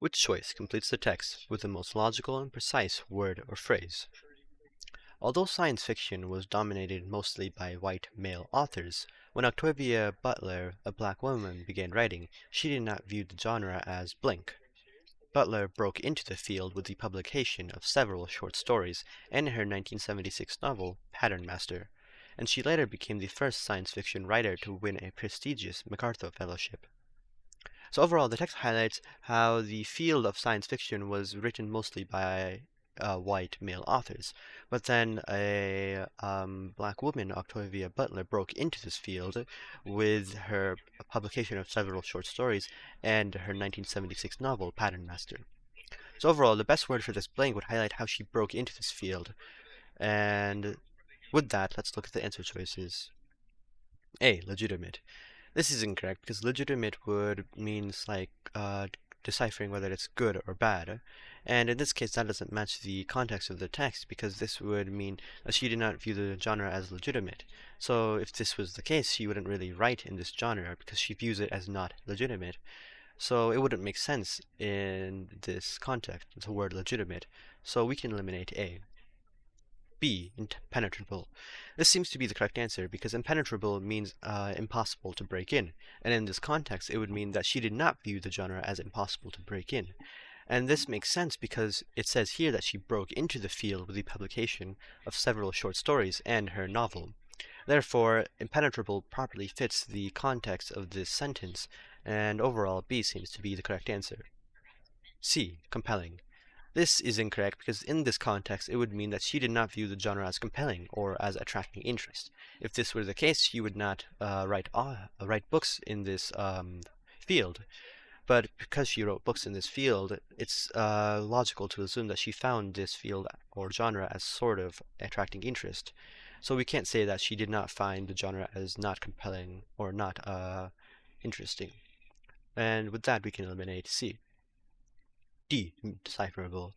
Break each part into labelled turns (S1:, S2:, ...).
S1: Which choice completes the text with the most logical and precise word or phrase? Although science fiction was dominated mostly by white male authors, when Octavia Butler, a black woman, began writing, she did not view the genre as blank. Butler broke into the field with the publication of several short stories and her 1976 novel, Pattern Master, and she later became the first science fiction writer to win a prestigious MacArthur Fellowship. So overall, the text highlights how the field of science fiction was written mostly by white male authors, but then a black woman, Octavia Butler, broke into this field with her publication of several short stories and her 1976 novel, Pattern Master. So overall, the best word for this blank would highlight how she broke into this field. And with that, let's look at the answer choices. A. Legitimate. This is incorrect because legitimate would means like deciphering whether it's good or bad. And in this case, that doesn't match the context of the text because this would mean that she did not view the genre as legitimate. So if this was the case, she wouldn't really write in this genre because she views it as not legitimate. So it wouldn't make sense in this context, the word legitimate. So we can eliminate A. B. Impenetrable. This seems to be the correct answer because impenetrable means impossible to break in, and in this context it would mean that she did not view the genre as impossible to break in. And this makes sense because it says here that she broke into the field with the publication of several short stories and her novel. Therefore, impenetrable properly fits the context of this sentence, and overall B seems to be the correct answer. C. Compelling. This is incorrect because in this context it would mean that she did not view the genre as compelling or as attracting interest. If this were the case, she would not write books in this field. But because she wrote books in this field, it's logical to assume that she found this field or genre as sort of attracting interest. So we can't say that she did not find the genre as not compelling or not interesting. And with that, we can eliminate C. D. Indecipherable.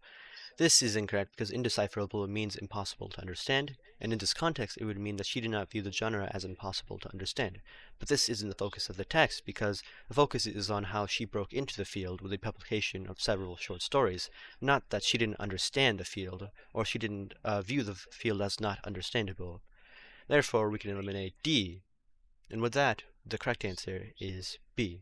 S1: This is incorrect because indecipherable means impossible to understand, and in this context it would mean that she did not view the genre as impossible to understand. But this isn't the focus of the text because the focus is on how she broke into the field with the publication of several short stories, not that she didn't understand the field or she didn't view the field as not understandable. Therefore, we can eliminate D, and with that, the correct answer is B.